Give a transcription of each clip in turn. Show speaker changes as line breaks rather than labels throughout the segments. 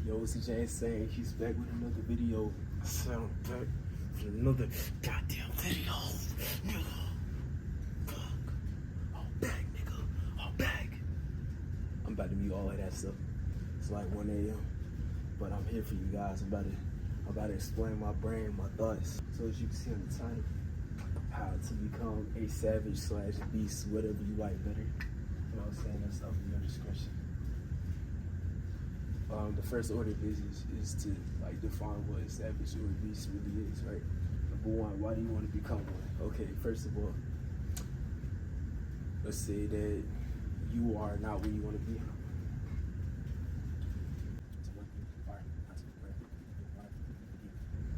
Yo, it's CJ saying he's back with another video. Sound back with another goddamn video. Nigga. Fuck. I'm back, nigga. I'm back. I'm about to mute all of that stuff. It's like 1 a.m. But I'm here for you guys. I'm about to explain my brain, my thoughts. So as you can see on the title, how to become a savage / beast, whatever you like better. You know what I'm saying? That's up to your discretion. The first order of business is to define what a savage or a beast really is, right? Number one, why do you want to become one? Okay, first of all, let's say that you are not where you want to be.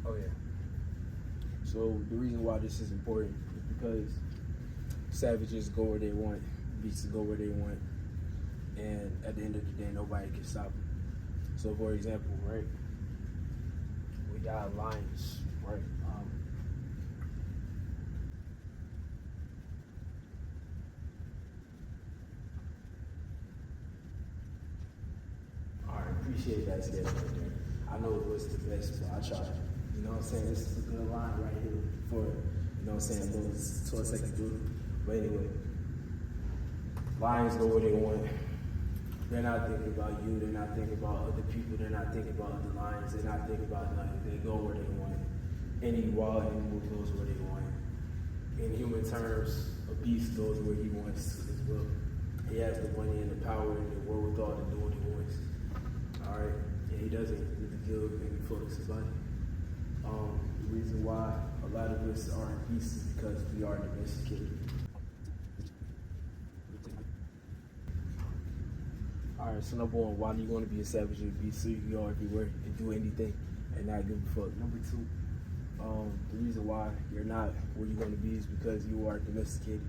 Oh yeah. So the reason why this is important is because savages go where they want, beasts go where they want, and at the end of the day, nobody can stop them. So for example, right, we got lions, right? All right, appreciate that schedule right there. I know it was the best, but I tried. You know what I'm saying? This is a good line right here for, you know what I'm saying, those 12 seconds through. But anyway, lions go where they want. They're not thinking about you, they're not thinking about other people, they're not thinking about other lions, they're not thinking about nothing. They go where they want. Any wild animal goes where they want. In human terms, a beast goes where he wants as well. He has the money and the power and the wherewithal to do what he wants. Alright? And he doesn't need to give any fucks about it. The reason why a lot of us aren't beasts is because we are domesticated. Alright, so number one, why do you want to be a savage or a beast? So you can go everywhere and do anything and not give a fuck. Number two, the reason why you're not where you want to be is because you are domesticated.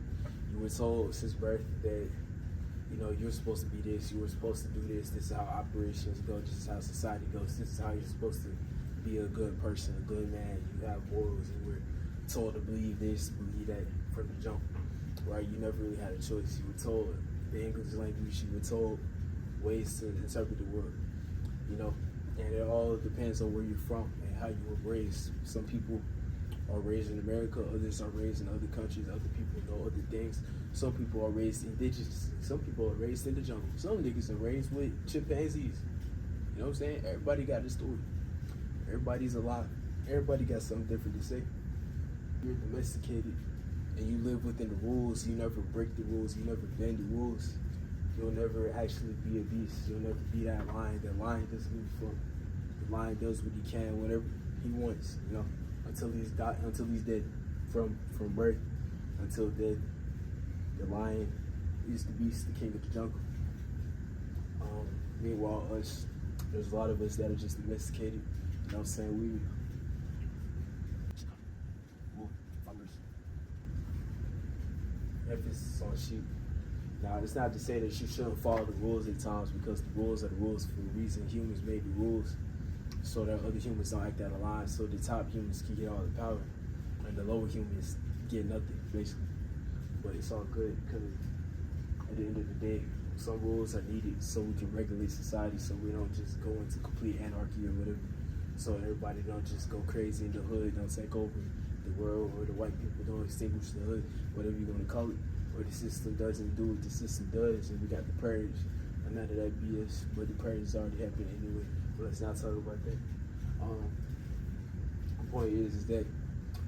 You were told since birth that, you know, you're supposed to be this, you were supposed to do this, this is how operations go, this is how society goes, this is how you're supposed to be a good person, a good man, you have morals, and we're told to believe this, believe that from the jump, right? You never really had a choice. You were told the English language, you were told ways to interpret the world, you know, and it all depends on where you're from and how you were raised. Some people are raised in America, others are raised in other countries, other people know other things. Some people are raised indigenous, some people are raised in the jungle, some niggas are raised with chimpanzees. You know what I'm saying? Everybody got a story. Everybody's alive. Everybody got something different to say. You're domesticated and you live within the rules. You never break the rules, you never bend the rules. You'll never actually be a beast. You'll never be that lion. That lion doesn't give a fuck. The lion does what he can whenever he wants, you know, until he's dead from birth until dead. The lion is the beast, the king of the jungle. Meanwhile, there's a lot of us that are just domesticated. You know what I'm saying? Emphasis on sheep. Now, it's not to say that you shouldn't follow the rules at times, because the rules are the rules for a reason. Humans made the rules so that other humans don't act out of line, so the top humans can get all the power and the lower humans get nothing, basically. But it's all good because at the end of the day, some rules are needed so we can regulate society, so we don't just go into complete anarchy or whatever. So everybody don't just go crazy in the hood, don't take over the world, or the white people don't extinguish the hood, whatever you want to call it. Or the system doesn't do what the system does, and we got the purge. And none of that BS, but the purge is already happening anyway. But let's not talk about that. The point is that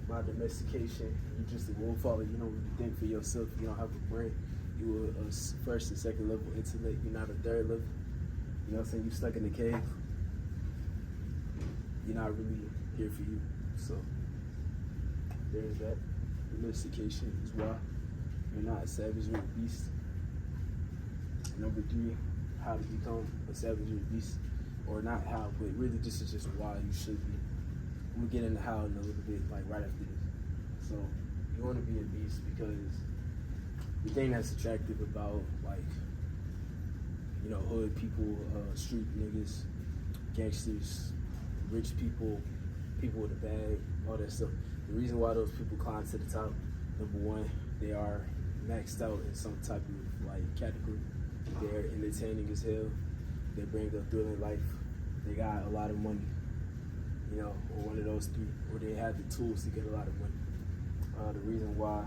by domestication, you're just a rule follower. You don't really think for yourself. You don't have a brain. You are a first and second level intellect. You're not a third level. You know what I'm saying? You're stuck in the cave. You're not really here for you. So there's that. Domestication is why you're not a savage or a beast. Number three, how to become a savage or a beast. Or not how, but really this is just why you should be. We'll get into how in a little bit, like right after this. So you want to be a beast because the thing that's attractive about, like, you know, hood people, street niggas, gangsters, rich people, people with a bag, all that stuff. The reason why those people climb to the top, number one, they are maxed out in some type of like category. They're entertaining as hell. They bring a thrilling life. they got a lot of money, you know, or one of those three, or they have the tools to get a lot of money. The reason why,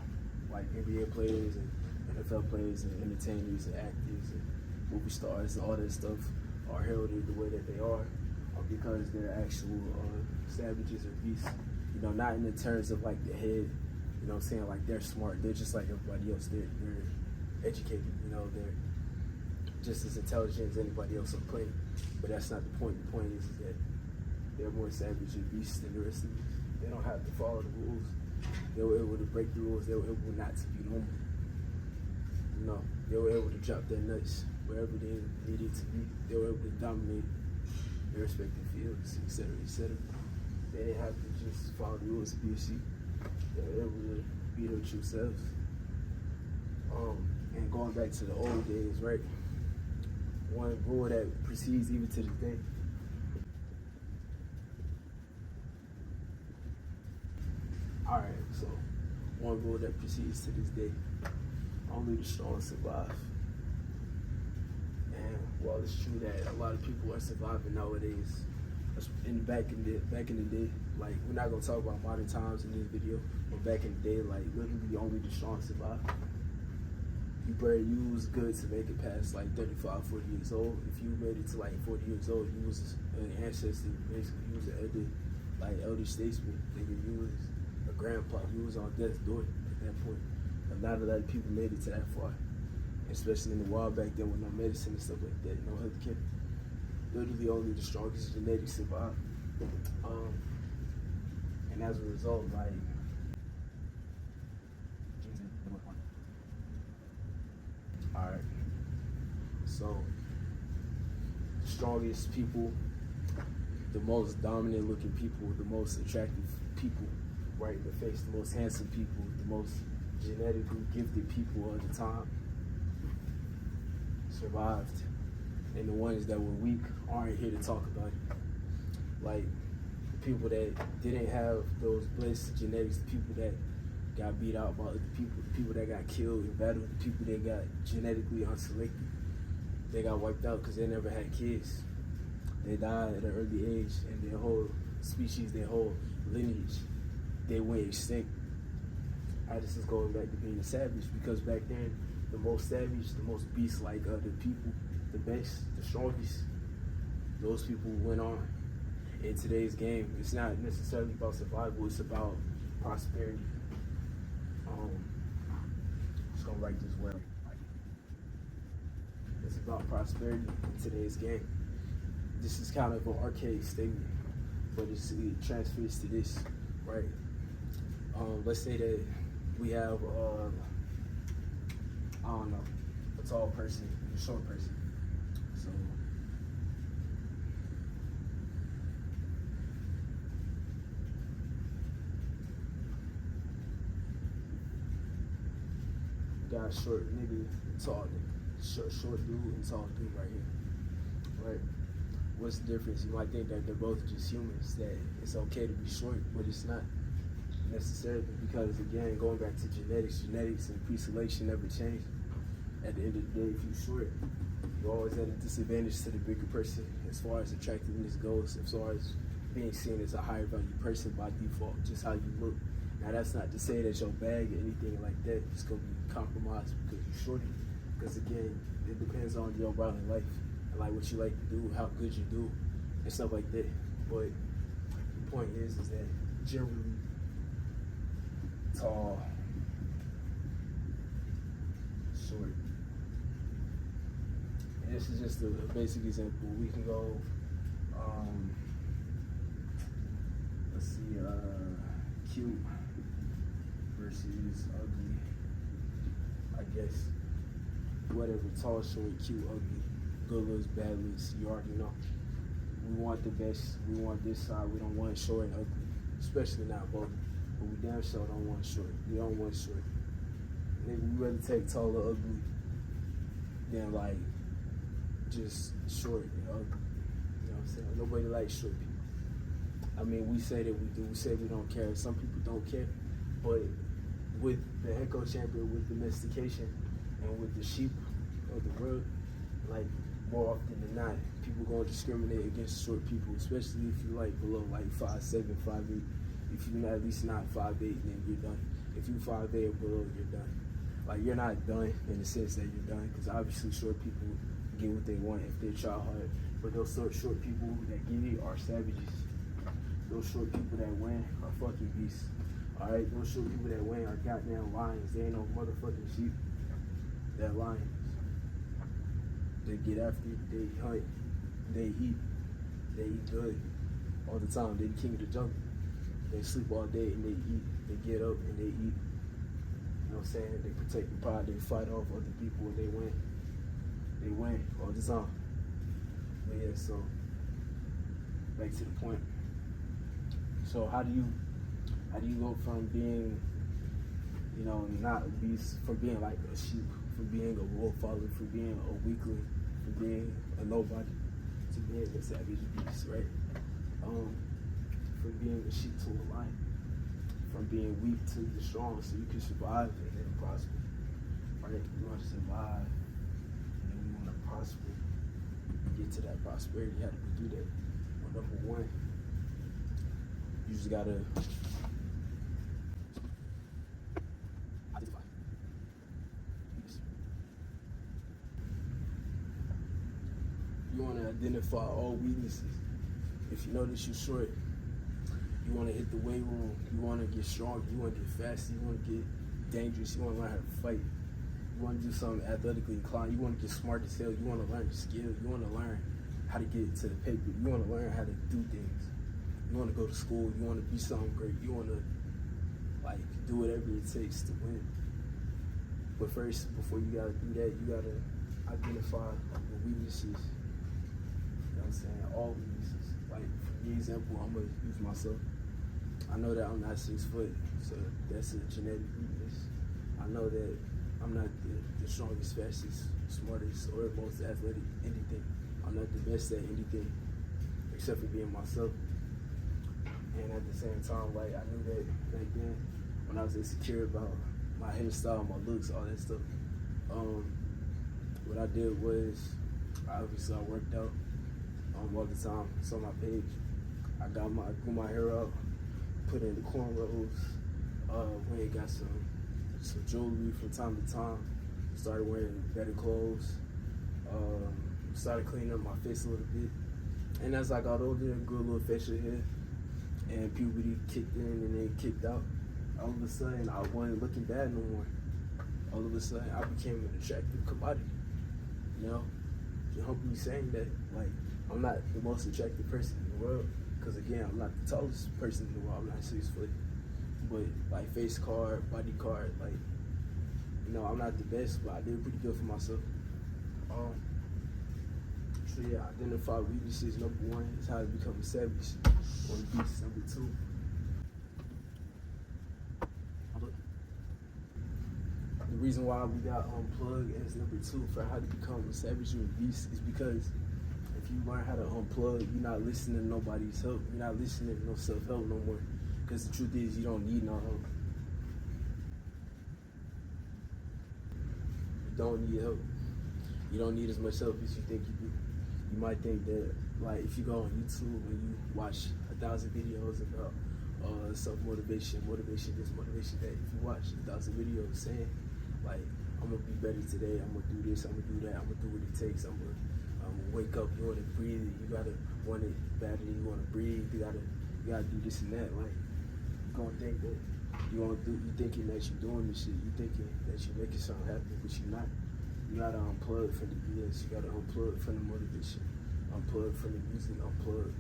like NBA players and NFL players and entertainers and actors and movie stars and all that stuff are heralded the way that they are because they're actual savages or beasts. You know, not in the terms of like the head, you know what I'm saying, like they're smart. They're just like everybody else. They're educated, you know, they're just as intelligent as anybody else on the planet. But that's not the point. The point is that they're more savage and beasts than the rest of us. They don't have to follow the rules. They were able to break the rules. They were able not to be normal. You know, they were able to drop their nuts wherever they needed to be. They were able to dominate their respective fields, etc., etc. They didn't have to just follow the rules of BFC. They were able to be their true selves. And going back to the old days, right? One rule that precedes even to this day. All right, so one rule that precedes to this day: only the strong survive. And while it's true that a lot of people are surviving nowadays, back in the day, like we're not gonna talk about modern times in this video, but back in the day, like literally only the strong survive. You was good to make it past like 35, 40 years old. If you made it to like 40 years old, you was an ancestor, basically. You was an elder statesman. You was a grandpa. You was on death's door at that point. Not a lot of people made it to that far, especially in the wild back then with no medicine and stuff like that, no healthcare. Literally only the strongest genetics survive. And as a result, like, alright, so the strongest people, the most dominant looking people, the most attractive people right in the face, the most handsome people, the most genetically gifted people of the time survived. And the ones that were weak aren't here to talk about it. Like the people that didn't have those blessed genetics, the people that got beat out by other people, the people that got killed in battle, the people that got genetically unselected, they got wiped out because they never had kids. They died at an early age, and their whole species, their whole lineage, they went extinct. This is going back to being a savage, because back then, the most savage, the most beast-like the people, the best, the strongest, those people went on. In today's game, it's not necessarily about survival, it's about prosperity. Just gonna write this well. It's about prosperity in today's game. This is kind of an archaic statement, but it transfers to this, right? Let's say that we have, I don't know, a tall person and a short person. So, got a short nigga and tall nigga. Short dude and tall dude right here, right? What's the difference? You might think that they're both just humans, that it's okay to be short, but it's not necessarily, because again, going back to genetics and pre-selection never change. At the end of the day, if you're short, you're always at a disadvantage to the bigger person as far as attractiveness goes, as far as being seen as a higher value person by default, just how you look. Now that's not to say that your bag or anything like that is going to be compromised because you're shorter, because again, it depends on your route in life and like what you like to do, how good you do, and stuff like that. But the point is that generally tall, short. And this is just a basic example. We can go, let's see, cute versus ugly. I guess whatever, tall, short, cute, ugly, good looks, bad looks, you already know. We want the best, we want this side, we don't want short and ugly, especially not both. But we damn sure don't want short. We don't want short. Nigga, we rather take tall or ugly than like just short and ugly. You know what I'm saying? Nobody likes short people. I mean, we say that we do. We say we don't care. Some people don't care. But with the echo chamber, with domestication, and with the sheep of the world, like more often than not, people gonna discriminate against short people, especially if you like below like 5'7", 5'8". If you're at least not 5'8", then you're done. If you 5'8" or below, you're done. Like, you're not done in the sense that you're done, because obviously short people get what they want if they try hard. But those short people that get it are savages. Those short people that win are fucking beasts. Alright, those short people that win are goddamn lions. They ain't no motherfucking sheep. They're lions. They get after it, they hunt, they eat good all the time. They the king of the jungle. They sleep all day and they eat. They get up and they eat. You know what I'm saying? They protect the pride, they fight off other people and they win. They win all the time. But yeah, so back to the point. So how do you go from being, you know, not a beast, from being like a sheep, from being a wolf follower, from being a weakling, from being a nobody, to being a savage beast, right? From being a sheep to a lion, from being weak to the strong, so you can survive and then prosper, right? You want to survive and then you want to prosper. Get to that prosperity, how do you do that? Well, number one, you just gotta identify. You want to identify all weaknesses. If you notice you're short, you want to hit the weight room. You want to get stronger. You want to get faster. You want to get dangerous. You want to learn how to fight. You want to do something athletically inclined. You want to get smart as hell. You want to learn the skill. You want to learn how to get to the paper. You want to learn how to do things. You want to go to school. You want to be something great. You want to like do whatever it takes to win. But first, before you gotta do that, you gotta identify the weaknesses. You know what I'm saying? All weaknesses. Like, for the example, I'm gonna use myself. I know that I'm not 6 foot, so that's a genetic weakness. I know that I'm not the strongest, fastest, smartest, or most athletic anything. I'm not the best at anything except for being myself. And at the same time, like, I knew that back then when I was insecure about my hairstyle, my looks, all that stuff. What I did was, obviously I worked out all the time. It's on my page. I grew my hair out, put in the cornrows, went and got some jewelry from time to time, started wearing better clothes, started cleaning up my face a little bit. And as I got older, I grew a little facial hair, and puberty kicked in and then kicked out. All of a sudden, I wasn't looking bad no more. All of a sudden, I became an attractive commodity. You know, you hope me saying that, like, I'm not the most attractive person in the world, because again, I'm not the tallest person in the world. I'm not 6 foot, but like face card, body card, like, you know, I'm not the best, but I did pretty good for myself. So yeah, identify weaknesses. Number one is how to become a savage or a beast. Number two, the reason why we got unplugged as number two for how to become a savage or a beast is because if you learn how to unplug, you're not listening to nobody's help. You're not listening to no self-help no more. Because the truth is, you don't need no help. You don't need help. You don't need as much help as you think you do. You might think that, like, if you go on YouTube and you watch 1,000 videos about self-motivation, motivation this, motivation that, if you watch 1,000 videos saying, like, I'm going to be better today, I'm going to do this, I'm going to do that, I'm going to do what it takes, I'm going to wake up, you want to breathe, you got to want it badly, you want to breathe, you got to do this and that. Like, you're going to think that you thinking that you're doing this shit, you thinking that you're making something happen, but you're not. You got to unplug from the BS, you got to unplug from the motivation, unplug from the music, unplug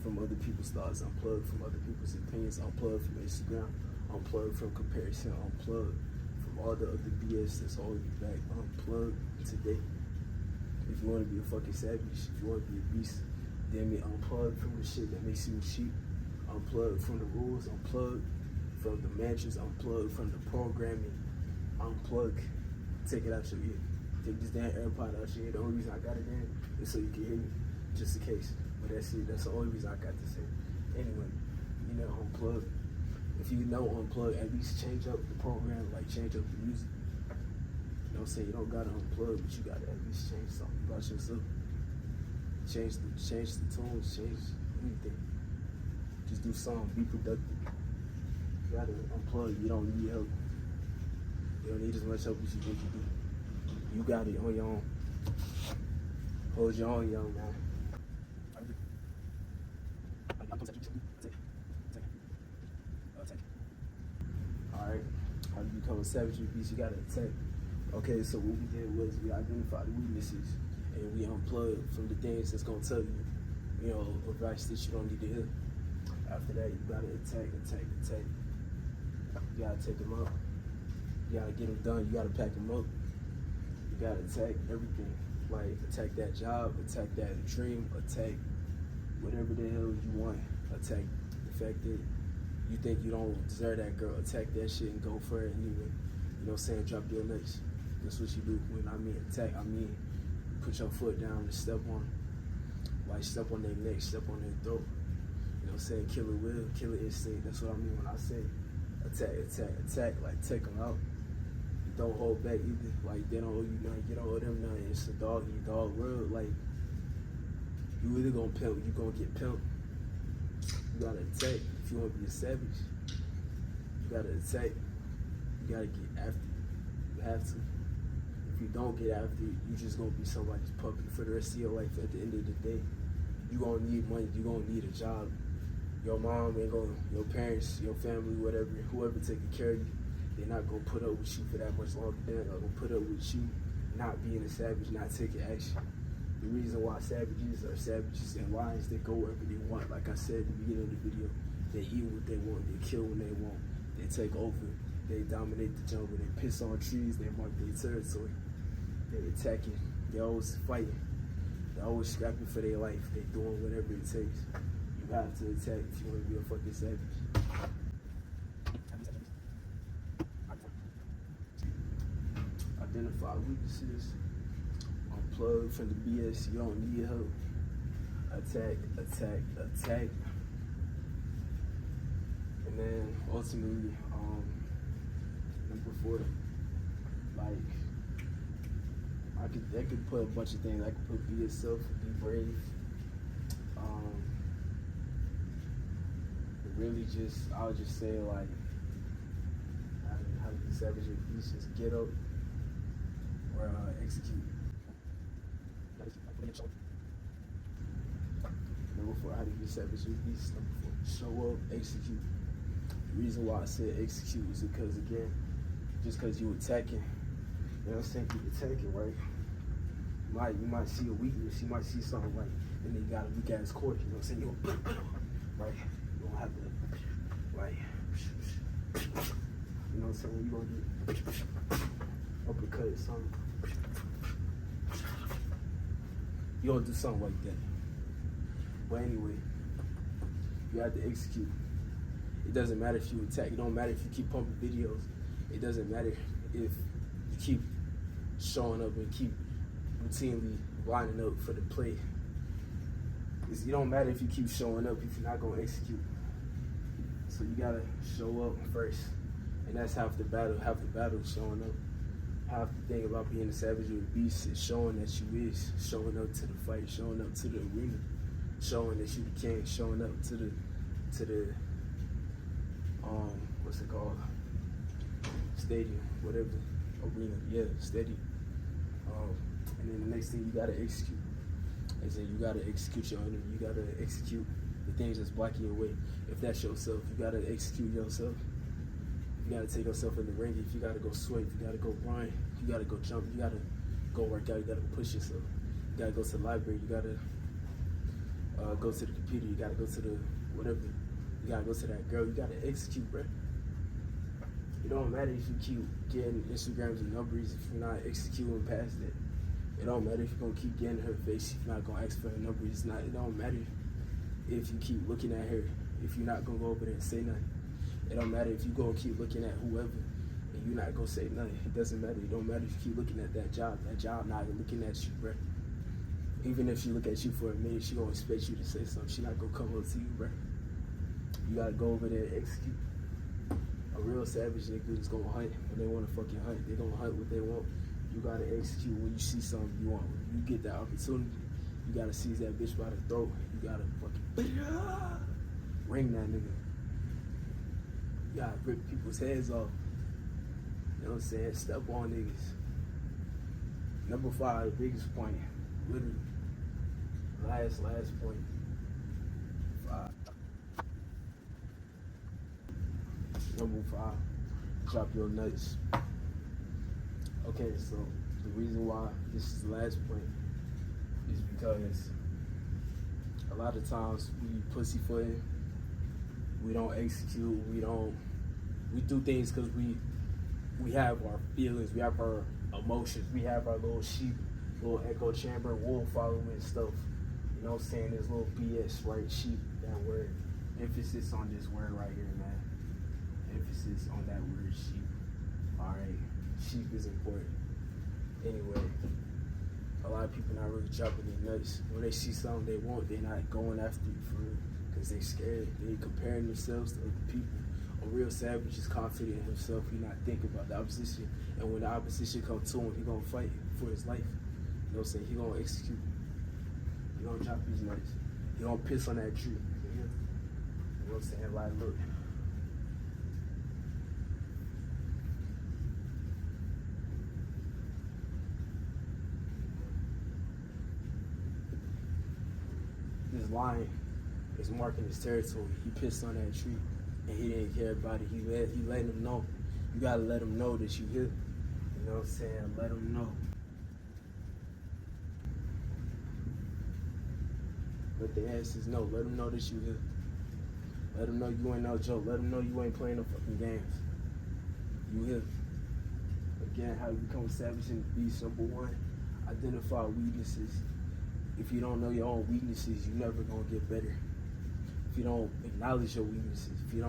from other people's thoughts, unplug from other people's opinions, unplug from Instagram, unplug from comparison, unplug from all the other BS that's holding you back. Unplug today. If you want to be a fucking savage, if you want to be a beast, damn it, unplug from the shit that makes you a sheep. Unplug from the rules, unplug from the mantras, unplug from the programming. Unplug. Take it out your ear. Take this damn AirPod out your ear. The only reason I got it in is so you can hear me, just in case. But that's it. That's the only reason I got to say. Anyway, you know, unplug. If you know unplug, at least change up the program, like change up the music. You know what I'm saying? You don't gotta unplug, but you gotta at least change something about yourself. change the tunes, change anything. Just do something, be productive. You gotta unplug, you don't need help. You don't need as much help as you think you do. You got it on your own. Hold your own, young man. Alright, how do you become a savage with beats? You gotta attack. Okay, so what we did was we identified the weaknesses and we unplugged from the things that's gonna tell you, you know, advice that you don't need to hear. After that, you gotta attack. You gotta take them out. You gotta get them done. You gotta pack them up. You gotta attack everything. Like, attack that job, attack that dream, attack whatever the hell you want. Attack the fact that you think you don't deserve that girl. Attack that shit and go for it anyway. You know what I'm saying? Drop your nuts. That's what you do. When I mean attack, I mean put your foot down and step on them. Like, step on their neck, step on their throat. You know what I'm saying? Kill it will, kill it instinct. That's what I mean when I say attack. Like, take them out. Don't hold back either. Like, they don't owe you nothing. You don't owe them nothing. It's a dog eat dog world. Like, you either gonna pimp, you gonna get pimped. You gotta attack. If you wanna be a savage, you gotta attack. You gotta get after it. You have to. If you don't get after it, you just gonna be somebody's puppy for the rest of your life. At the end of the day, you gonna need money. You gonna need a job. Your mom ain't gonna, your parents, your family, whatever, whoever taking care of you, they're not gonna put up with you for that much longer. They're not gonna put up with you not being a savage, not taking action. The reason why savages are savages and lions, they go wherever they want. Like I said at the beginning of the video, they eat what they want, they kill when they want, they take over, they dominate the jungle, they piss on trees, they mark their territory, they attacking, they always fighting, they always scrapping for their life, they doing whatever it takes. You have to attack if you want to be a fucking savage. Identify weaknesses, unplug from the BS, you don't need help. Attack. And then ultimately, number 4, like, I could put a bunch of things. I could put be yourself, be brave. Really just, I would just say, like, how to be savage with beats, just get up or execute. Number 4, how to be savage with beats. Number 4, show up, execute. The reason why I said execute is because, again, just because you attacking, you know what I'm saying, you attacking, right? You might see a weakness, you might see something like, and then you got a weak ass core, you know what I'm saying? You go, right? You don't have to, like, you know what I'm saying? You gonna get uppercut or something. You don't do something like that. But anyway, you have to execute. It doesn't matter if you attack. It don't matter if you keep pumping videos. It doesn't matter if you keep showing up and keep routinely lining up for the play. It don't matter if you keep showing up if you're not gonna execute. So you gotta show up first, and that's half the battle. Half the battle is showing up. Half the thing about being a savage with a beast is showing that you is, showing up to the fight, showing up to the arena, showing that you the king, showing up to the what's it called? Stadium, whatever, arena, yeah, stadium. And then the next thing, you gotta execute. As in, you gotta execute your enemy. You gotta execute the things that's blocking your way. If that's yourself, you gotta execute yourself. You gotta take yourself in the ring. If you gotta go sweat, if you gotta go grind, you gotta go jump, you gotta go work out, you gotta go push yourself. You gotta go to the library, you gotta go to the computer, you gotta go to the whatever, you gotta go to that girl, you gotta execute, bro. It don't matter if you keep getting Instagrams and numbers if you're not executing past it. It don't matter if you're gonna keep getting her face if you're not gonna ask for her number. It don't matter if you keep looking at her if you're not gonna go over there and say nothing. It don't matter if you gonna keep looking at whoever and you're not gonna say nothing. It doesn't matter. It don't matter if you keep looking at that job not even looking at you, bro. Even if she look at you for a minute, she gonna expect you to say something. She not gonna come up to you, bro. You gotta go over there and execute. A real savage nigga is gonna hunt when they wanna fucking hunt. They gonna hunt what they want. You gotta execute when you see something you want. When you get that opportunity, You gotta seize that bitch by the throat. You gotta fucking ring that nigga. You gotta rip people's heads off. You know what I'm saying? Step on niggas. Number 5, biggest point. Literally. Last point. 5. Number 5. Drop your nuts. Okay, so the reason why this is the last point is because a lot of times we pussyfooting, we don't execute, we do things because we have our feelings, we have our emotions, we have our little sheep, little echo chamber, wolf following stuff. You know what I'm saying? There's little BS, right? Sheep, that word. Emphasis on this word right here, man. Emphasis on that word, sheep. Alright, sheep is important. Anyway, a lot of people not really dropping their nuts. When they see something they want, they're not going after you for real. Because they scared. They comparing themselves to other people. A real savage is confident in himself. He not thinking about the opposition. And when the opposition comes to him, he gonna fight for his life. You know what I'm saying? He gonna execute. He gonna drop his nuts. He gonna piss on that tree. You know what I'm saying? Like, look. This lion is marking his territory. He pissed on that tree and he didn't care about it. He let him know. You gotta let him know that you here. You know what I'm saying? Let him know. Let the asses know. Let him know that you here. Let him know you ain't no joke. Let him know you ain't playing no fucking games. You here. Again, how you become a savage and beast. Number 1, identify weaknesses. If you don't know your own weaknesses, you're never gonna get better. If you don't acknowledge your weaknesses, if you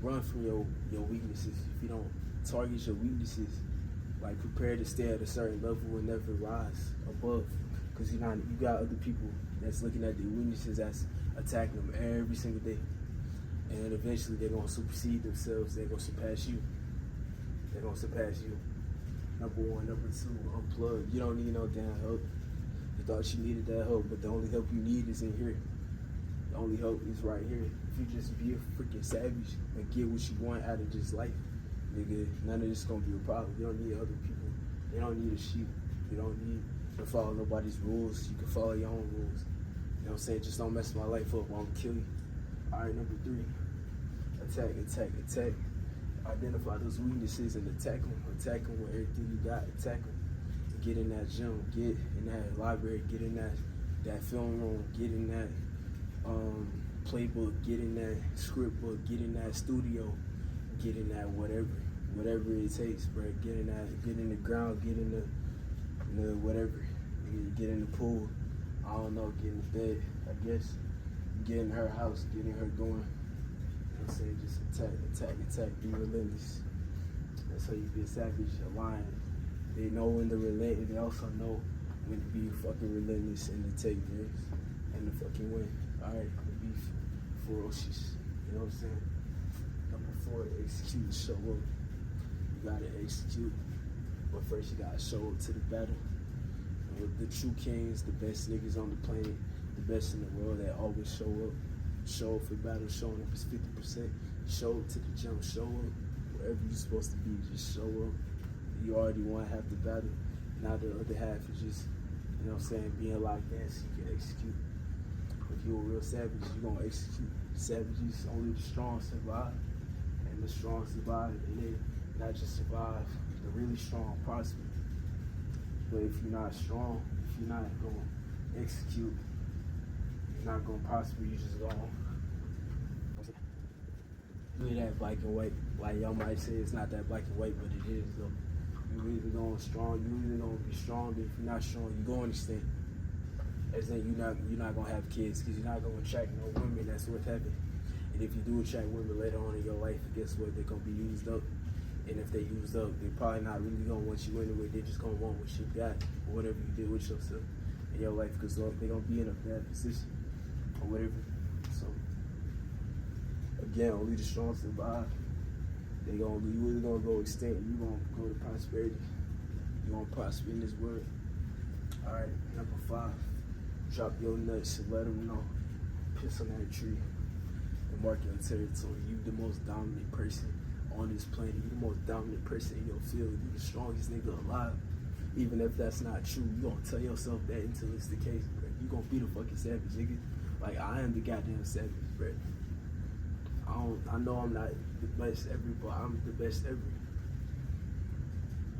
run from your weaknesses, if you don't target your weaknesses, like prepare to stay at a certain level and never rise above. Because you got other people that's looking at their weaknesses that's attacking them every single day. And then eventually they're gonna supersede themselves, they're gonna surpass you. They're gonna surpass you. Number 1, number 2, unplug. You don't need no damn help. You thought you needed that help, but the only help you need is in here. The only help is right here. If you just be a freaking savage and get what you want out of this life, nigga, none of this is gonna be a problem. You don't need other people. You don't need a sheep. You don't need to follow nobody's rules. You can follow your own rules. You know what I'm saying? Just don't mess my life up, I'm gonna kill you. Alright, number 3. Attack. Identify those weaknesses and attack them. Attack them with everything you got. Attack them. Get in that gym, get in that library, get in that film room, get in that playbook, get in that script book, get in that studio, get in that whatever it takes, bro. Get in the ground, get in the whatever, get in the pool. I don't know, get in the bed, I guess. Get in her house, get in her going. You know what I'm saying? Just attack, be relentless. That's how you be a savage, a lion. They know when to relent, and they also know when to be fucking relentless and to take risks and to fucking win. Alright, to be ferocious. You know what I'm saying? Number 4, execute and show up. You gotta execute, but first you gotta show up to the battle. The true kings, the best niggas on the planet, the best in the world that always show up. Show up for battle, showing up is 50%. Show up to the gym, show up wherever you're supposed to be, just show up. You already won half the battle. Now the other half is just, you know what I'm saying, being locked in so you can execute. If you're a real savage, you're going to execute. Savages, only the strong survive. And the strong survive, and they not just survive, the really strong prosper. But if you're not strong, if you're not going to execute, you're not going to prosper, you just going to do that black and white. Like y'all might say it's not that black and white, but it is though. You either going strong, you either gonna be strong, but if you're not strong, you're going to extinct. As in you're not gonna have kids because you're not gonna attract no women that's worth having. And if you do attract women later on in your life, guess what? They're gonna be used up. And if they used up, they're probably not really gonna want you anyway. They're just gonna want what you got or whatever you did with yourself in your life because they're gonna be in a bad position or whatever. So again, only the strong survive. You either gonna go extinct, you gonna go to prosperity. You gonna prosper in this world. Alright, number 5. Drop your nuts and let them know. Piss on that tree and mark your territory. You the most dominant person on this planet. You the most dominant person in your field. You the strongest nigga alive. Even if that's not true, you gonna tell yourself that until it's the case, bro. You gonna be the fucking savage, nigga. Like, I am the goddamn savage, bro. I know I'm not the best ever, but I'm the best ever.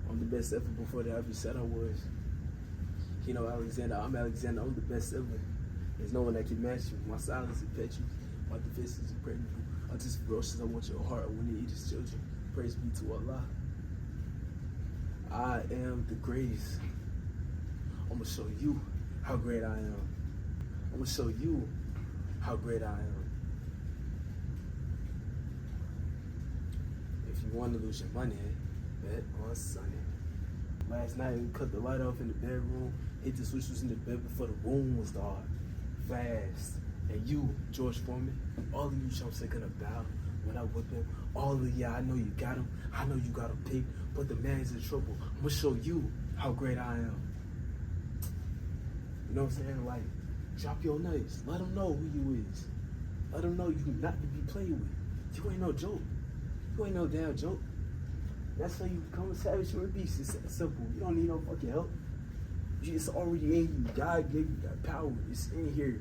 I'm the best ever before they ever said I was. You know, Alexander, I'm Alexander, I'm the best ever. There's no one that can match you. My silence is impetuous. My defense is impregnable. I'm just ferocious. I want your heart. I want to eat his children. Praise be to Allah. I am the greatest. I'm going to show you how great I am. I'm going to show you how great I am. If you want to lose your money, bet on Sunday. Last night, we cut the light off in the bedroom, hit the switch, was in the bed before the room was dark. Fast. And you, George Foreman, all of you chumps are gonna bow when I whip him. All of y'all, I know you got him. I know you got him picked, but the man's in trouble. I'm gonna show you how great I am. You know what I'm saying? Like, drop your nuts. Let them know who you is. Let them know you not to be played with. You ain't no joke. You ain't no damn joke. That's how you become a savage or a beast. It's that simple. You don't need no fucking help. It's already in you. God gave you that power. It's in here.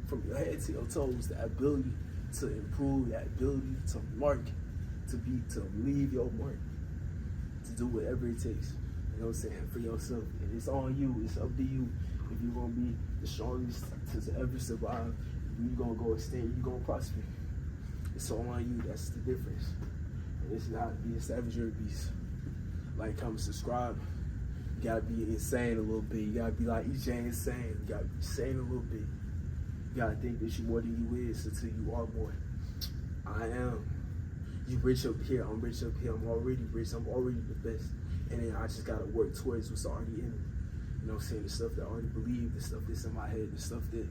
From your head to your toes, the ability to improve, that ability to mark, to leave your mark, to do whatever it takes. You know what I'm saying? For yourself. And it's on you. It's up to you. If you're going to be the strongest to ever survive, you're going to go extinct, you're going to prosper. It's all on you. That's the difference. And this is how to be a savage or a beast. Like, comment, subscribe. You gotta be insane a little bit. You gotta be like EJ insane. You gotta be insane a little bit. You gotta think that you're more than you is until you are more. I am. You rich up here. I'm rich up here. I'm already rich. I'm already the best. And then I just gotta work towards what's already in me. You know what I'm saying? The stuff that I already believe, the stuff that's in my head, the stuff that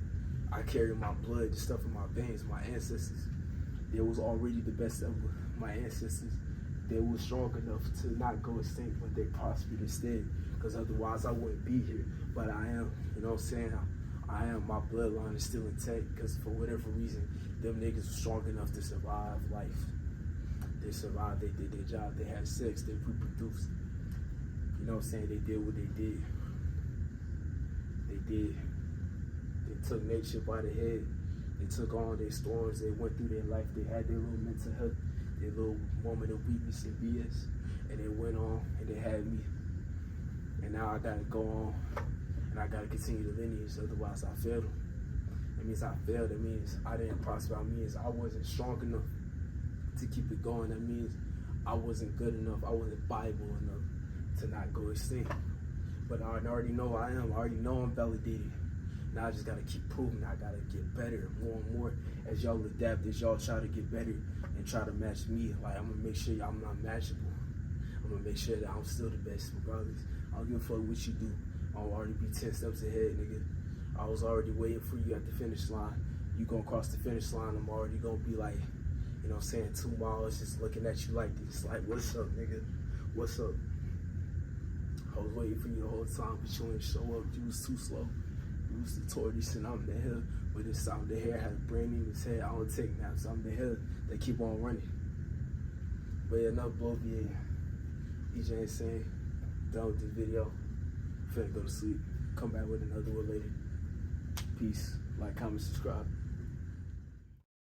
I carry in my blood, the stuff in my veins, my ancestors. They was already the best ever. My ancestors, they were strong enough to not go extinct, but they prospered instead. Because otherwise I wouldn't be here. But I am, you know what I'm saying? I am, my bloodline is still intact because for whatever reason, them niggas were strong enough to survive life. They survived, they did their job, they had sex, they reproduced. You know what I'm saying? They did what they did. They took nature by the head. They took on their storms, they went through their life, they had their little mental health, their little moment of weakness and BS, and they went on and they had me. And now I gotta go on and I gotta continue the lineage, otherwise I failed them. That means I failed, that means I didn't prosper, that means I wasn't strong enough to keep it going, that means I wasn't good enough, I wasn't Bible enough to not go extinct. But I already know I am, I already know I'm validated. Now I just gotta keep proving, I gotta get better more and more as y'all adapt, as y'all try to get better and try to match me. Like, I'm gonna make sure I'm not matchable. I'm gonna make sure that I'm still the best regardless. I don't give a fuck what you do. I'll already be 10 steps ahead, nigga. I was already waiting for you at the finish line. You gonna cross the finish line, I'm already gonna be like, you know what I'm saying, 2 miles just looking at you like this. Like, what's up, nigga? What's up? I was waiting for you the whole time, but you ain't show up. You was too slow. You was the tortoise and I'm the hell. But this time the hair had a brain in his head. I don't take naps. I'm the hell that keep on running. But yeah, enough bloviating. EJ Insane. Done with this video. Finna go to sleep. Come back with another one later. Peace. Like, comment, subscribe.